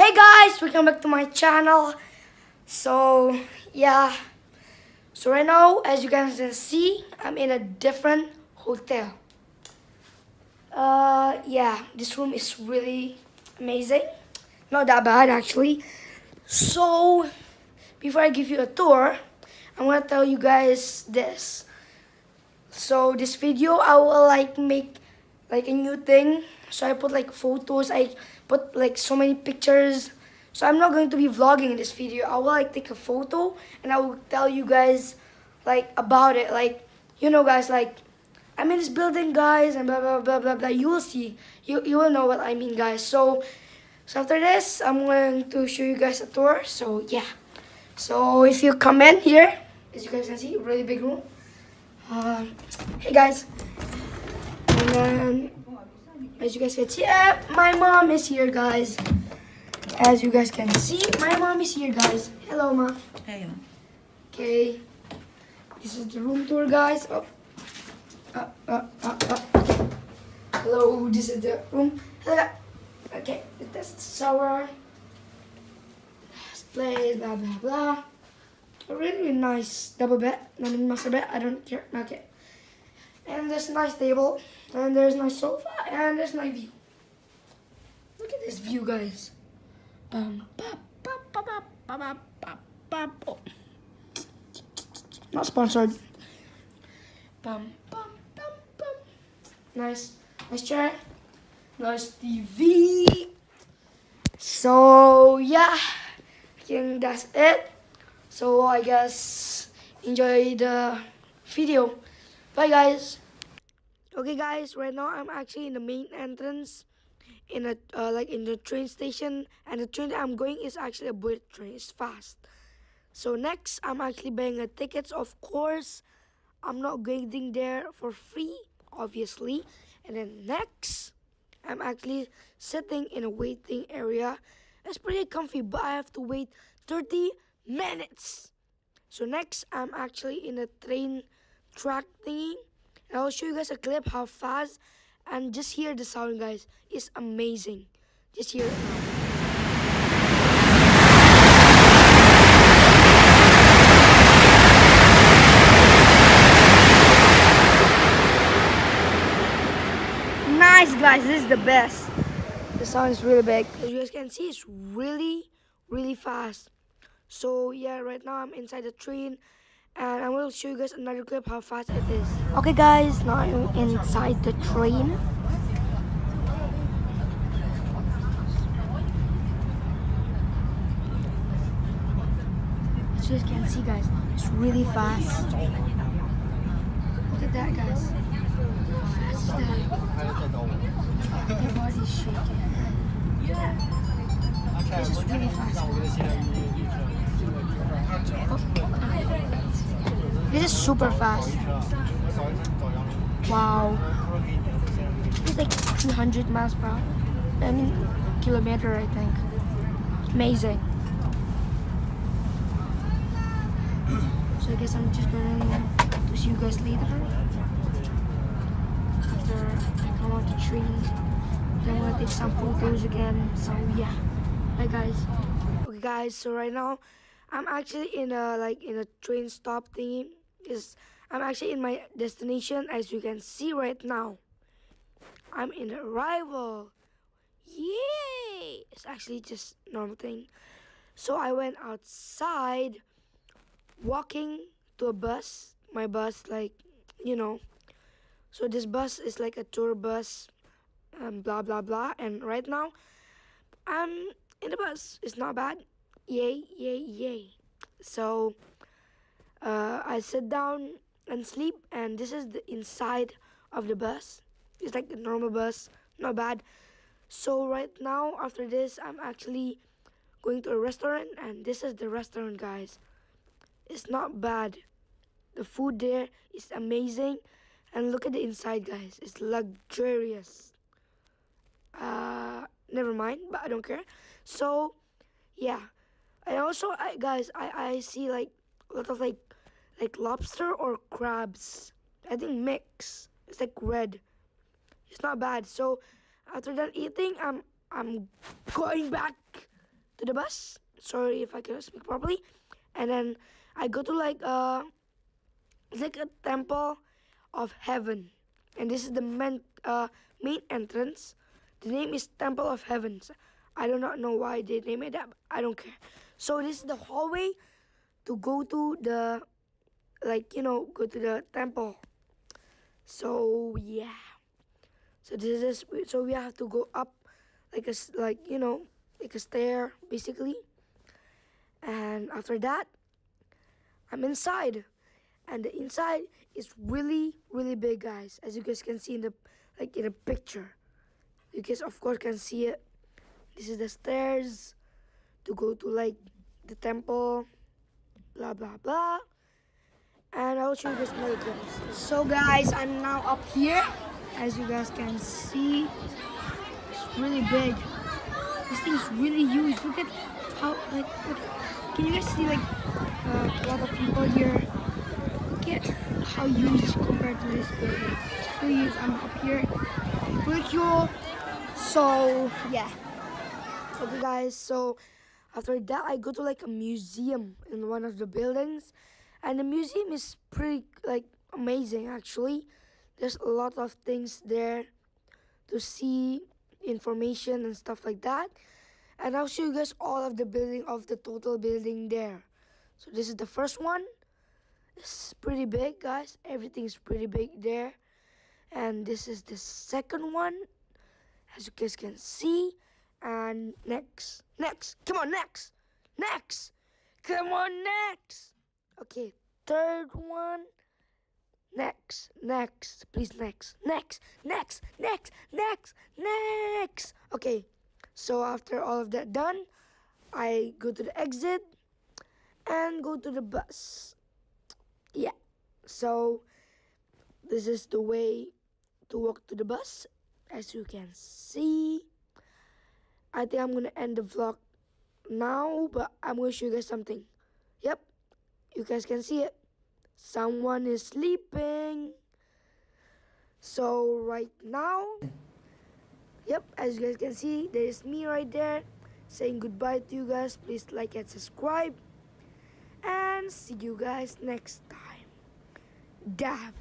Hey guys, welcome back to my channel. So yeah, so right now, as you guys can see, I'm in a different hotel. Yeah, this room is really amazing. Not that bad actually. So before I give you a tour, I'm gonna tell you guys this. So this video, I will make like a new thing. So I put like photos. I put like so many pictures. So I'm not going to be vlogging in this video. I will like take a photo and I will tell you guys like about it. Like, you know guys, like I'm in this building guys and blah blah blah blah blah. You will see. You will know what I mean guys. So after this, I'm going to show you guys a tour. So yeah. So if you come in here, as you guys can see, really big room. Hey guys, and then as you guys can see, my mom is here, guys. As you guys can see, my mom is here, guys. Hello, ma. Hey. Okay, this is the room tour, guys. Okay. Hello, this is the room. Hello. Okay, that's the shower. Let's play, blah blah blah. A really nice double bed, not a master bed, I don't care, okay. And there's a nice table, and there's a nice sofa, and there's a nice view. Look at this view, guys. Oh. Not sponsored. Nice chair, nice TV. So yeah, I think that's it. So I guess enjoy the video. Bye guys. Okay guys, right now I'm actually in the main entrance in a like in the train station, and the train that I'm going is actually a bullet train. It's fast. So next I'm actually buying a tickets. Of course, I'm not going there for free, obviously. And then next I'm actually sitting in a waiting area. It's pretty comfy, but I have to wait 30 minutes. So next, I'm actually in a train track thingy, and I'll show you guys a clip how fast, and just hear the sound, guys. It's amazing. Just hear it now. Nice, guys. This is the best. The sound is really big. As you guys can see, it's really fast. So yeah, right now I'm inside the train, and I will show you guys another clip how fast it is. Okay guys, now I'm inside the train. As you guys can see, guys, it's really fast. Look at that, guys. How fast is that? My body's shaking. Look at that. This is really fast. This is super fast. Wow. It's like 300 miles per hour. I mean, kilometer, I think. Amazing. So I guess I'm just going to see you guys later. After I come out the train. Then I'm gonna take some photos again. So yeah. Bye guys. Okay guys, so right now I'm actually in a train stop thingy. I'm actually in my destination, as you can see right now. I'm in arrival. Yay! It's actually just normal thing. So I went outside, walking to a bus. My bus, like, you know. So this bus is like a tour bus, blah blah blah. And right now I'm in the bus. It's not bad. Yay, yay, yay. So I sit down and sleep, and this is the inside of the bus. It's like a normal bus, not bad. So right now, after this, I'm actually going to a restaurant, and this is the restaurant, guys. It's not bad. The food there is amazing, and look at the inside, guys. It's luxurious. Never mind, but I don't care. So yeah, and also I see like a lot of like lobster or crabs. I think mix. It's like red. It's not bad. So after that eating, I'm going back to the bus. Sorry if I cannot speak properly. And then I go to like it's like a temple of heaven, and this is the main entrance. The name is Temple of Heavens. I do not know why they name it that, but I don't care. So this is the hallway to go to the, like, you know, go to the temple. So yeah. So this is, so we have to go up like like, you know, like a stair basically. And after that, I'm inside. And the inside is really, really big, guys. As you guys can see in the, like, in the picture. You guys of course can see it. This is the stairs to go to like the temple, blah blah blah. And I'll show you guys another clips. So guys, I'm now up here. As you guys can see, it's really big. This thing is really huge. Look at how, like, look, can you guys see like a lot of people here? Look at how huge compared to this building. It's really huge. I'm up here. Pretty cool. So yeah. Okay guys, so after that I go to like a museum in one of the buildings, and the museum is pretty like amazing actually. There's a lot of things there to see, information and stuff like that. And I'll show you guys all of the building, of the total building there. So this is the first one. It's pretty big, guys. Everything is pretty big there. And this is the second one, as you guys can see. And next, come on, next, come on, next. Okay, third one, next, please, next. Okay, so after all of that done, I go to the exit and go to the bus. Yeah, so this is the way to walk to the bus, as you can see. I think I'm gonna end the vlog now, but I'm gonna show you guys something. Yep, you guys can see it. Someone is sleeping. So right now, yep, as you guys can see, there is me right there saying goodbye to you guys. Please like and subscribe, and see you guys next time. Dab.